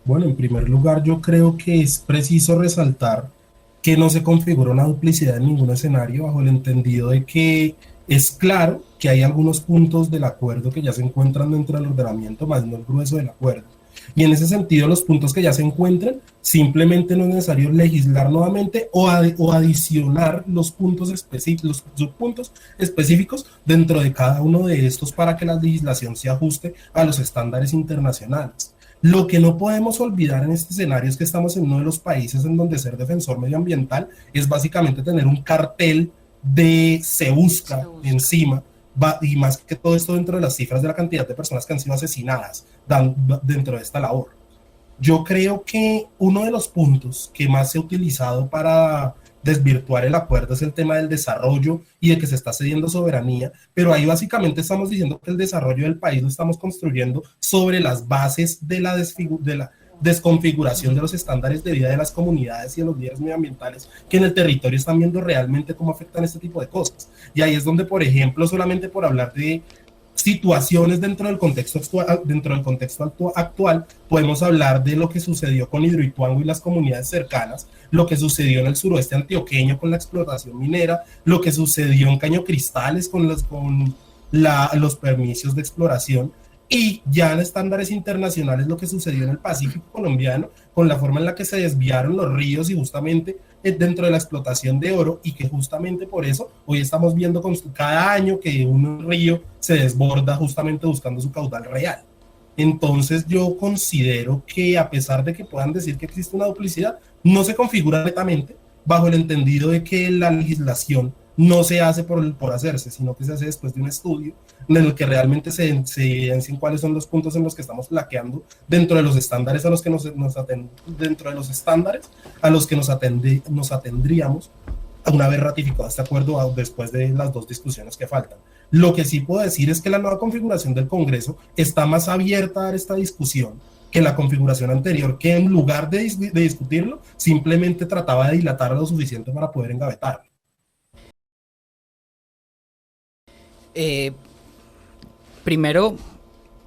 Bueno, en primer lugar, yo creo que es preciso resaltar que no se configura una duplicidad en ningún escenario, bajo el entendido de que es claro que hay algunos puntos del acuerdo que ya se encuentran dentro del ordenamiento, más no el grueso del acuerdo. Y en ese sentido, los puntos que ya se encuentran, simplemente no es necesario legislar nuevamente o adicionar los puntos específicos, los subpuntos específicos dentro de cada uno de estos para que la legislación se ajuste a los estándares internacionales. Lo que no podemos olvidar en este escenario es que estamos en uno de los países en donde ser defensor medioambiental es básicamente tener un cartel de se busca encima, y más que todo esto dentro de las cifras de la cantidad de personas que han sido asesinadas dentro de esta labor. Yo creo que uno de los puntos que más se ha utilizado para desvirtuar el acuerdo es el tema del desarrollo y de que se está cediendo soberanía, pero ahí básicamente estamos diciendo que el desarrollo del país lo estamos construyendo sobre las bases de desconfiguración de los estándares de vida de las comunidades y de los líderes medioambientales que en el territorio están viendo realmente cómo afectan este tipo de cosas. Y ahí es donde, por ejemplo, solamente por hablar de situaciones dentro del contexto actual, podemos hablar de lo que sucedió con Hidroituango y las comunidades cercanas, lo que sucedió en el suroeste antioqueño con la explotación minera, lo que sucedió en Caño Cristales con los permisos de exploración, y ya en estándares internacionales lo que sucedió en el Pacífico colombiano con la forma en la que se desviaron los ríos y justamente dentro de la explotación de oro, y que justamente por eso hoy estamos viendo cada año que un río se desborda justamente buscando su caudal real. Entonces yo considero que a pesar de que puedan decir que existe una duplicidad, no se configura netamente bajo el entendido de que la legislación no se hace por hacerse, sino que se hace después de un estudio en el que realmente se evidencien cuáles son los puntos en los que estamos flaqueando dentro de los estándares a los que nos atendríamos una vez ratificado este acuerdo después de las 2 discusiones que faltan. Lo que sí puedo decir es que la nueva configuración del Congreso está más abierta a dar esta discusión que la configuración anterior, que en lugar de discutirlo, simplemente trataba de dilatar lo suficiente para poder engavetarlo. Primero,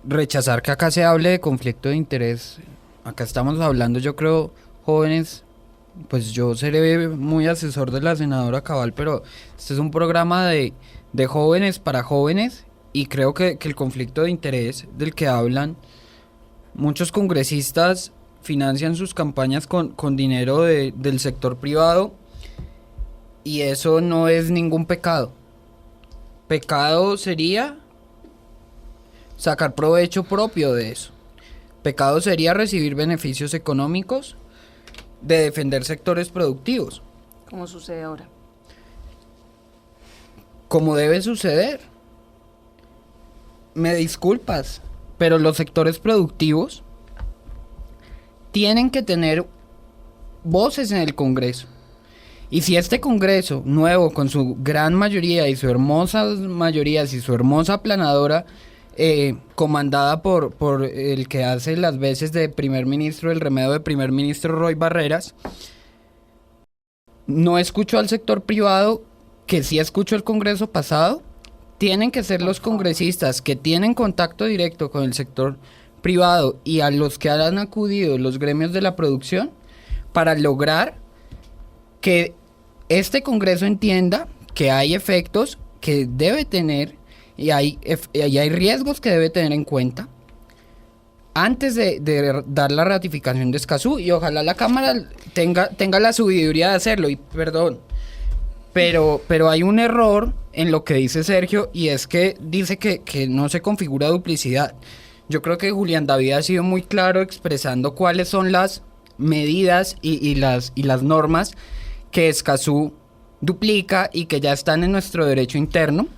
rechazar que acá se hable de conflicto de interés. Acá estamos hablando, yo creo, jóvenes, pues yo seré muy asesor de la senadora Cabal, pero este es un programa de jóvenes para jóvenes, y creo que el conflicto de interés del que hablan muchos congresistas financian sus campañas con dinero del sector privado, y eso no es ningún pecado. Pecado sería sacar provecho propio de eso. Pecado sería recibir beneficios económicos de defender sectores productivos. Como sucede ahora. Como debe suceder. Me disculpas, pero los sectores productivos tienen que tener voces en el Congreso. Y si este Congreso nuevo, con su gran mayoría y su hermosa mayoría y su hermosa aplanadora, comandada por el que hace las veces de primer ministro, el remedio de primer ministro, Roy Barreras, no escuchó al sector privado, que sí escuchó el Congreso pasado, tienen que ser los congresistas que tienen contacto directo con el sector privado y a los que han acudido los gremios de la producción para lograr que este Congreso entienda que hay efectos que debe tener y hay riesgos que debe tener en cuenta antes de dar la ratificación de Escazú, y ojalá la Cámara tenga la sabiduría de hacerlo. Y perdón, pero hay un error en lo que dice Sergio, y es que dice que no se configura duplicidad. Yo creo que Julián David ha sido muy claro expresando cuáles son las medidas y las normas que Escazú duplica y que ya están en nuestro derecho interno,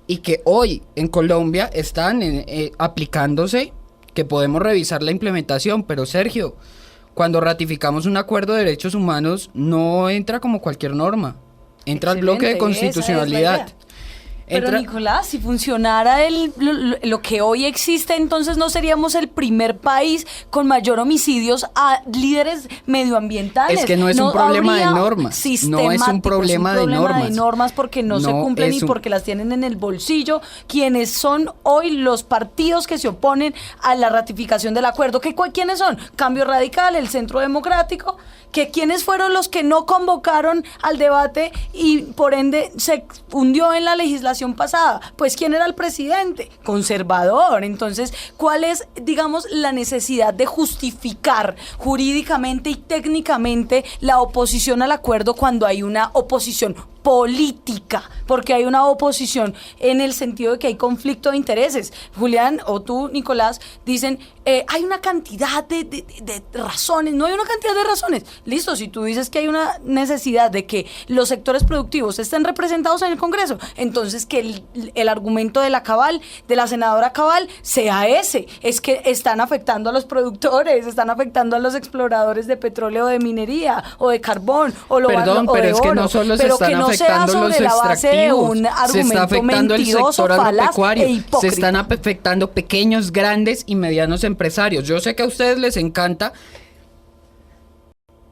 y que hoy en Colombia están aplicándose, que podemos revisar la implementación. Pero Sergio, cuando ratificamos un acuerdo de derechos humanos no entra como cualquier norma, entra al bloque de constitucionalidad. Pero Nicolás, si funcionara lo que hoy existe, entonces no seríamos el primer país con mayor homicidios a líderes medioambientales. Es que no es un problema de normas. No es un problema de normas. Porque no se cumplen y porque las tienen en el bolsillo quienes son hoy los partidos que se oponen a la ratificación del acuerdo. ¿Quiénes son? Cambio Radical, el Centro Democrático, que quienes fueron los que no convocaron al debate y por ende se hundió en la legislación pasada. Pues ¿quién era el presidente? Conservador. Entonces, ¿cuál es, digamos, la necesidad de justificar jurídicamente y técnicamente la oposición al acuerdo cuando hay una oposición política? Porque hay una oposición en el sentido de que hay conflicto de intereses. Julián, o tú, Nicolás, dicen, hay una cantidad de razones. No hay una cantidad de razones. Listo, si tú dices que hay una necesidad de que los sectores productivos estén representados en el Congreso, entonces que el argumento de la Cabal, de la senadora Cabal, sea ese. Es que están afectando a los productores, están afectando a los exploradores de petróleo, de minería, o de carbón, o Perdón, o pero de es oro, que no solo se pero están que no afectando sobre los la base de extractivos, un se está argumento afectando el mentiroso, sector falaz agropecuario, e se hipócrita. están afectando pequeños, grandes y medianos empresarios. Yo sé que a ustedes les encanta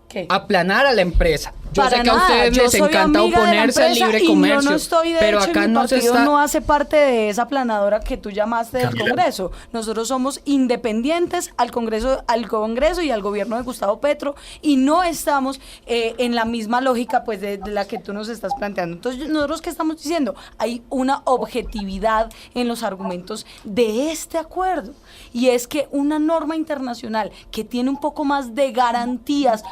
¿Qué? aplanar a la empresa. Yo Para sé que a nada, ustedes yo les soy encanta amiga de la oponerse al empresa libre y comercio, yo no estoy, de pero hecho, acá mi no se partido está... no hace parte de esa planadora que tú llamaste del Camila. Congreso. Nosotros somos independientes al Congreso y al gobierno de Gustavo Petro y no estamos en la misma lógica pues de la que tú nos estás planteando. Entonces, nosotros, ¿qué estamos diciendo? Hay una objetividad en los argumentos de este acuerdo y es que una norma internacional que tiene un poco más de garantías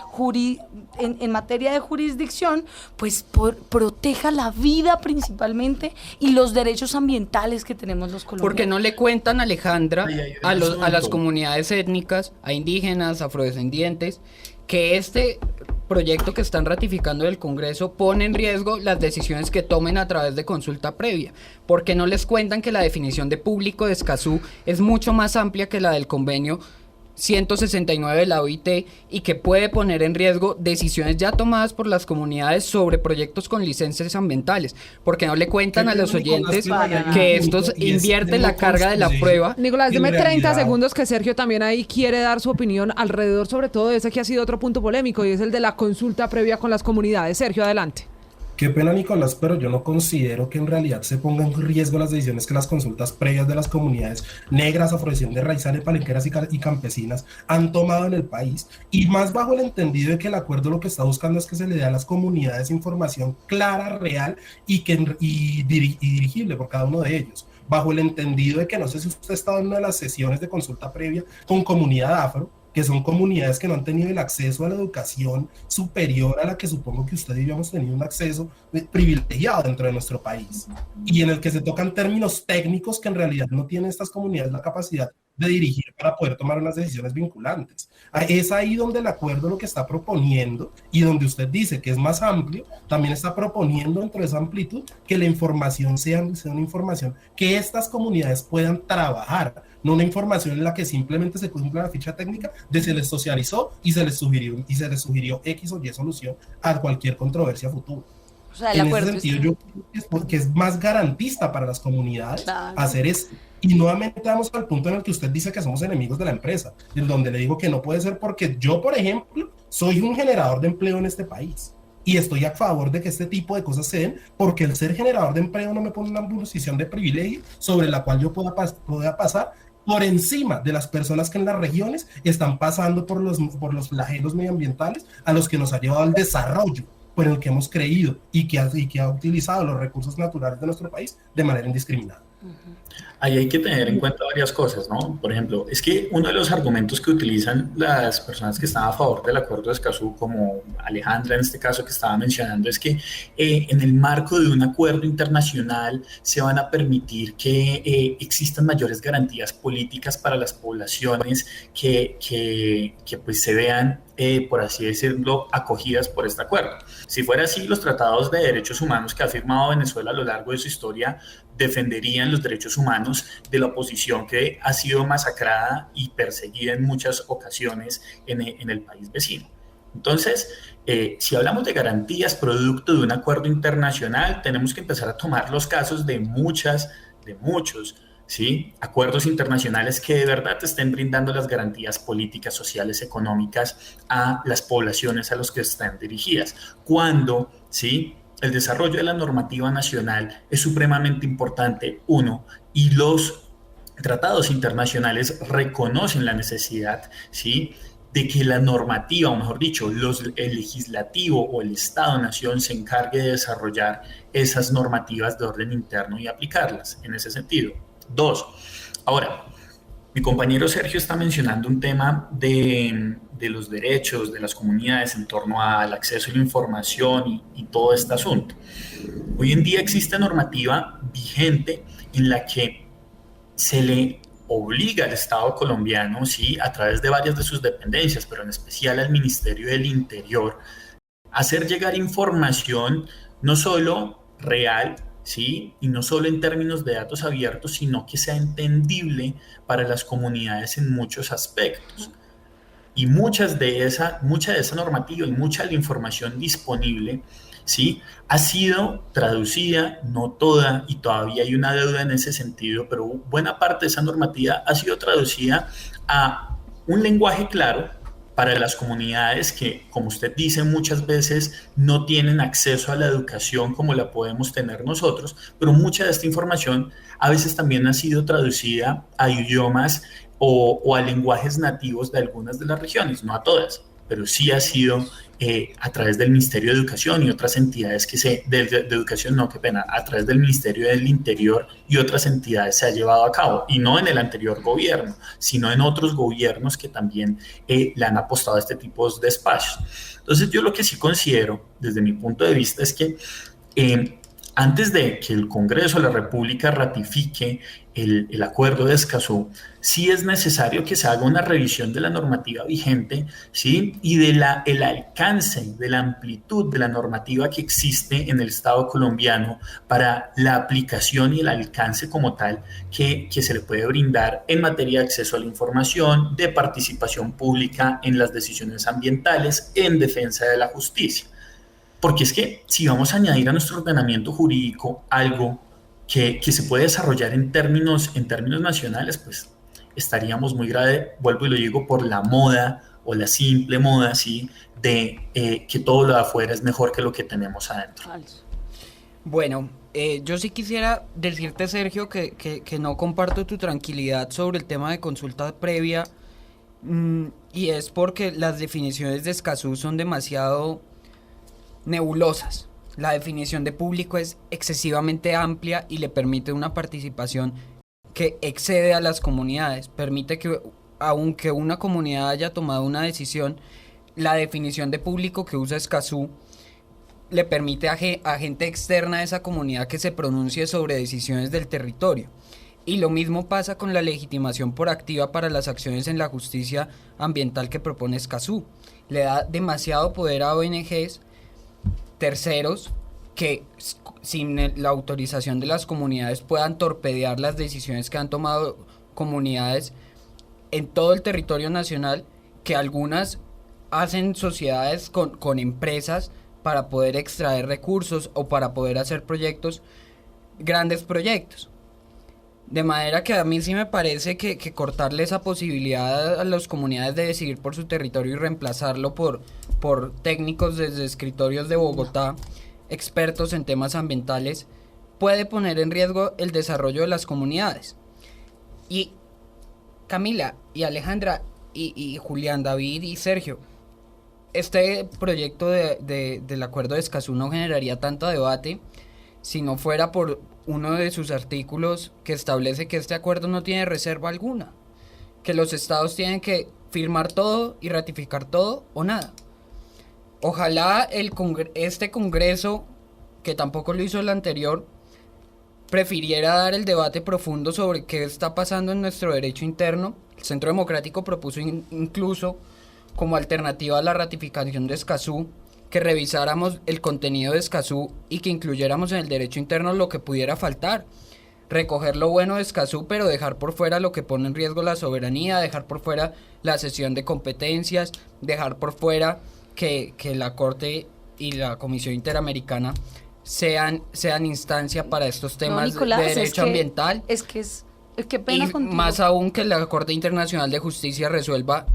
en materia de jurisdicción, pues proteja la vida principalmente y los derechos ambientales que tenemos los colombianos. Porque no le cuentan, Alejandra, a las asunto. comunidades étnicas, a indígenas, afrodescendientes, que este proyecto que están ratificando del Congreso pone en riesgo las decisiones que tomen a través de consulta previa. Porque no les cuentan que la definición de público de Escazú es mucho más amplia que la del convenio 169 de la OIT y que puede poner en riesgo decisiones ya tomadas por las comunidades sobre proyectos con licencias ambientales, porque no le cuentan a los oyentes que estos invierten la carga de la prueba. Nicolás, deme En 30 realidad- segundos que Sergio también ahí quiere dar su opinión alrededor sobre todo de ese que ha sido otro punto polémico y es el de la consulta previa con las comunidades. Sergio, adelante. Qué pena, Nicolás, pero yo no considero que en realidad se pongan en riesgo las decisiones que las consultas previas de las comunidades negras, afrodescendientes, raizales, palenqueras y campesinas han tomado en el país, y más bajo el entendido de que el acuerdo lo que está buscando es que se le dé a las comunidades información clara, real y dirigible por cada uno de ellos. Bajo el entendido de que, no sé si usted ha estado en una de las sesiones de consulta previa con comunidad afro, que son comunidades que no han tenido el acceso a la educación superior a la que supongo que usted y yo hemos tenido un acceso privilegiado dentro de nuestro país, y en el que se tocan términos técnicos que en realidad no tienen estas comunidades la capacidad de dirigir para poder tomar unas decisiones vinculantes. Es ahí donde el acuerdo lo que está proponiendo, y donde usted dice que es más amplio, también está proponiendo dentro de esa amplitud que la información sea una información que estas comunidades puedan trabajar, no una información en la que simplemente se cumple la ficha técnica de se les socializó y se les sugirió X o Y solución a cualquier controversia futura. O sea, el En ese acuerdo sentido, es- yo creo que es porque es más garantista para las comunidades Claro. hacer esto. Y nuevamente vamos al punto en el que usted dice que somos enemigos de la empresa, en donde le digo que no puede ser, porque yo, por ejemplo, soy un generador de empleo en este país. Y estoy a favor de que este tipo de cosas se den, porque el ser generador de empleo no me pone en una posición de privilegio sobre la cual yo pueda pasar por encima de las personas que en las regiones están pasando por los flagelos medioambientales a los que nos ha llevado el desarrollo por el que hemos creído y que ha utilizado los recursos naturales de nuestro país de manera indiscriminada. Ahí hay que tener en cuenta varias cosas, ¿no? Por ejemplo, es que uno de los argumentos que utilizan las personas que están a favor del acuerdo de Escazú, como Alejandra en este caso que estaba mencionando, es que en el marco de un acuerdo internacional se van a permitir que existan mayores garantías políticas para las poblaciones que pues se vean, por así decirlo, acogidas por este acuerdo. Si fuera así, los tratados de derechos humanos que ha firmado Venezuela a lo largo de su historia defenderían los derechos humanos de la oposición que ha sido masacrada y perseguida en muchas ocasiones en el país vecino. Entonces, si hablamos de garantías producto de un acuerdo internacional, tenemos que empezar a tomar los casos de muchos, ¿sí? Acuerdos internacionales que de verdad te estén brindando las garantías políticas, sociales, económicas a las poblaciones a las que están dirigidas. Cuando, ¿sí?, el desarrollo de la normativa nacional es supremamente importante, y los tratados internacionales reconocen la necesidad, ¿sí?, de que la normativa, o mejor dicho, el legislativo o el Estado-nación se encargue de desarrollar esas normativas de orden interno y aplicarlas en ese sentido. 2. Ahora, mi compañero Sergio está mencionando un tema de los derechos de las comunidades en torno al acceso a la información y todo este asunto. Hoy en día existe normativa vigente en la que se le obliga al Estado colombiano, ¿sí?, a través de varias de sus dependencias, pero en especial al Ministerio del Interior, a hacer llegar información no solo real, ¿sí?, y no solo en términos de datos abiertos, sino que sea entendible para las comunidades en muchos aspectos. Y mucha de esa normativa y mucha de la información disponible ¿sí? Ha sido traducida, no toda, y todavía hay una deuda en ese sentido, pero buena parte de esa normativa ha sido traducida a un lenguaje claro para las comunidades que, como usted dice, muchas veces no tienen acceso a la educación como la podemos tener nosotros, pero mucha de esta información a veces también ha sido traducida a idiomas o a lenguajes nativos de algunas de las regiones, no a todas, pero sí ha sido a través del Ministerio de Educación y otras entidades de Educación, no, qué pena, a través del Ministerio del Interior y otras entidades se ha llevado a cabo, y no en el anterior gobierno, sino en otros gobiernos que también le han apostado a este tipo de espacios. Entonces yo lo que sí considero, desde mi punto de vista, es que antes de que el Congreso de la República ratifique el acuerdo de Escazú, sí es necesario que se haga una revisión de la normativa vigente, ¿sí? Y del alcance, de la amplitud de la normativa que existe en el Estado colombiano para la aplicación y el alcance como tal que se le puede brindar en materia de acceso a la información, de participación pública en las decisiones ambientales, en defensa de la justicia. Porque es que si vamos a añadir a nuestro ordenamiento jurídico algo que se puede desarrollar en términos nacionales, pues estaríamos muy grave, vuelvo y lo digo, por la moda o la simple moda, ¿sí? De que todo lo de afuera es mejor que lo que tenemos adentro. Bueno, yo sí quisiera decirte, Sergio, que no comparto tu tranquilidad sobre el tema de consulta previa, y es porque las definiciones de Escazú son demasiado nebulosas. La definición de público es excesivamente amplia y le permite una participación que excede a las comunidades. Permite que, aunque una comunidad haya tomado una decisión, la definición de público que usa Escazú le permite a gente externa a esa comunidad que se pronuncie sobre decisiones del territorio. Y lo mismo pasa con la legitimación por activa para las acciones en la justicia ambiental que propone Escazú. Le da demasiado poder a ONGs, terceros, que sin la autorización de las comunidades puedan torpedear las decisiones que han tomado comunidades en todo el territorio nacional, que algunas hacen sociedades con empresas para poder extraer recursos o para poder hacer grandes proyectos. De manera que a mí sí me parece que cortarle esa posibilidad a las comunidades de decidir por su territorio y reemplazarlo por técnicos desde escritorios de Bogotá, expertos en temas ambientales, puede poner en riesgo el desarrollo de las comunidades. Y Camila y Alejandra y Julián, David y Sergio, este proyecto del acuerdo de Escazú no generaría tanto debate si no fuera por uno de sus artículos que establece que este acuerdo no tiene reserva alguna, que los estados tienen que firmar todo y ratificar todo o nada. Ojalá este Congreso, que tampoco lo hizo el anterior, prefiriera dar el debate profundo sobre qué está pasando en nuestro derecho interno. El Centro Democrático propuso incluso, como alternativa a la ratificación de Escazú, que revisáramos el contenido de Escazú y que incluyéramos en el derecho interno lo que pudiera faltar. Recoger lo bueno de Escazú, pero dejar por fuera lo que pone en riesgo la soberanía, dejar por fuera la cesión de competencias, dejar por fuera que la Corte y la Comisión Interamericana sean instancia para estos temas, Nicolás, de derecho ambiental. Qué pena y contigo. Más aún que la Corte Internacional de Justicia resuelva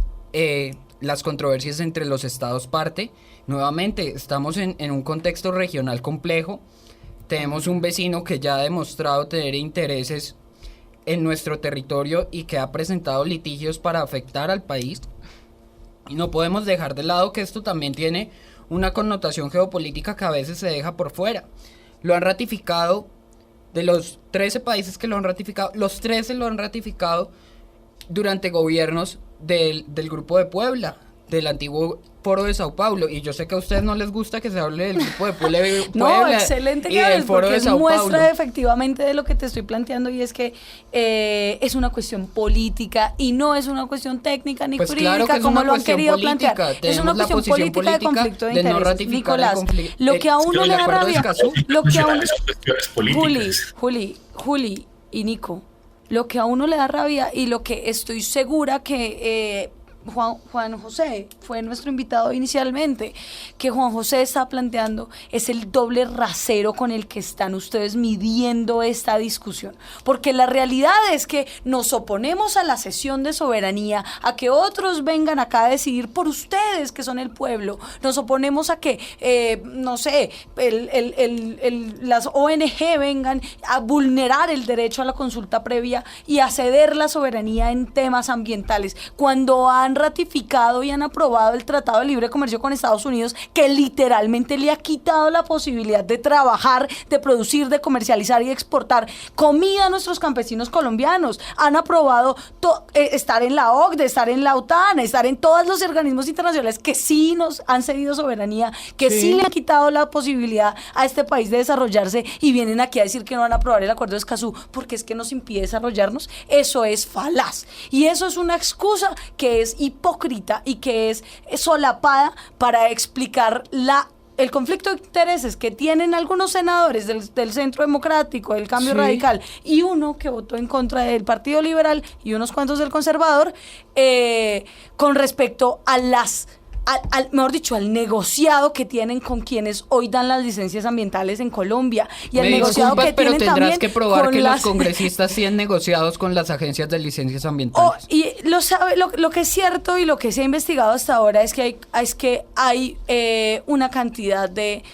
las controversias entre los estados parte. Nuevamente, estamos en un contexto regional complejo. Tenemos un vecino que ya ha demostrado tener intereses en nuestro territorio y que ha presentado litigios para afectar al país. Y no podemos dejar de lado que esto también tiene una connotación geopolítica que a veces se deja por fuera. Lo han ratificado, de los 13 países que lo han ratificado, los 13 lo han ratificado durante gobiernos del Grupo de Puebla, del antiguo Foro de Sao Paulo, y yo sé que a ustedes no les gusta que se hable del Grupo de Puebla, no, excelente y del Foro de Sao Paulo. Muestra efectivamente de lo que te estoy planteando, y es que es una cuestión política y no es una cuestión técnica ni jurídica, claro que como lo han querido política. plantear. Es una cuestión política de conflicto de intereses. No ratificar Nicolás, lo que a uno le da rabia, lo que a uno, Juli y Nico, lo que a uno le da rabia y lo que estoy segura que Juan José fue nuestro invitado inicialmente, que Juan José está planteando es el doble rasero con el que están ustedes midiendo esta discusión, porque la realidad es que nos oponemos a la cesión de soberanía, a que otros vengan acá a decidir por ustedes, que son el pueblo, nos oponemos a que, no sé, las ONG vengan a vulnerar el derecho a la consulta previa y a ceder la soberanía en temas ambientales, cuando han ratificado y han aprobado el Tratado de Libre Comercio con Estados Unidos, que literalmente le ha quitado la posibilidad de trabajar, de producir, de comercializar y exportar comida a nuestros campesinos colombianos. Han aprobado estar en la OCDE, estar en la OTAN, estar en todos los organismos internacionales que sí nos han cedido soberanía, que sí le han quitado la posibilidad a este país de desarrollarse, y vienen aquí a decir que no van a aprobar el Acuerdo de Escazú porque es que nos impide desarrollarnos. Eso es falaz, y eso es una excusa que es hipócrita y que es solapada para explicar el conflicto de intereses que tienen algunos senadores del Centro Democrático, del Cambio Radical, y uno que votó en contra del Partido Liberal y unos cuantos del Conservador, con respecto a mejor dicho, al negociado que tienen con quienes hoy dan las licencias ambientes en Colombia, y al negociado que pero tienen tendrás también que probar que los los congresistas sí han negociados con las agencias de licencias ambientales. Y lo que es cierto y lo que se ha investigado hasta ahora es que hay una cantidad de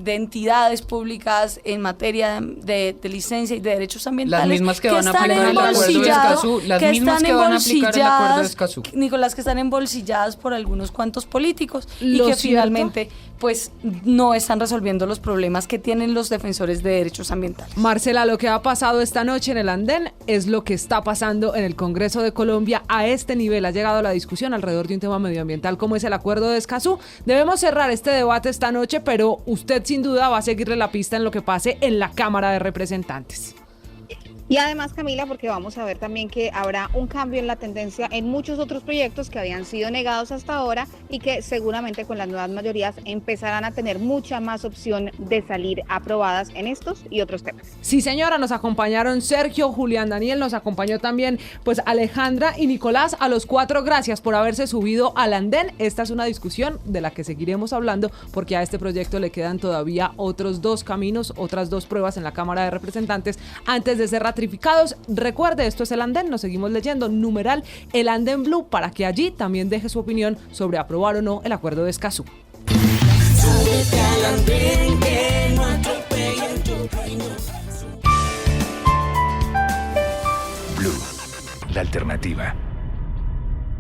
entidades públicas en materia de licencia y de derechos ambientales, las mismas que van a aplicar el Acuerdo de Escazú, las mismas que van a aplicar el Acuerdo de Escazú, Nicolás, que están embolsilladas por algunos cuantos políticos y Lo que cierto, finalmente pues no están resolviendo los problemas que tienen los defensores de derechos ambientales. Marcela, lo que ha pasado esta noche en el andén es lo que está pasando en el Congreso de Colombia. A este nivel ha llegado la discusión alrededor de un tema medioambiental como es el Acuerdo de Escazú. Debemos cerrar este debate esta noche, pero usted sin duda va a seguirle la pista en lo que pase en la Cámara de Representantes. Y además, Camila, porque vamos a ver también que habrá un cambio en la tendencia en muchos otros proyectos que habían sido negados hasta ahora y que seguramente con las nuevas mayorías empezarán a tener mucha más opción de salir aprobadas en estos y otros temas. Sí, señora, nos acompañaron Sergio, Julián, Daniel, nos acompañó también pues Alejandra y Nicolás. A los 4, gracias por haberse subido al andén. Esta es una discusión de la que seguiremos hablando, porque a este proyecto le quedan todavía otros 2 caminos, otras 2 pruebas en la Cámara de Representantes antes de ser ratificados. Recuerde, esto es El Andén, nos seguimos leyendo, numeral El Andén Blue, para que allí también deje su opinión sobre aprobar o no el Acuerdo de Escazú. Blue, la alternativa.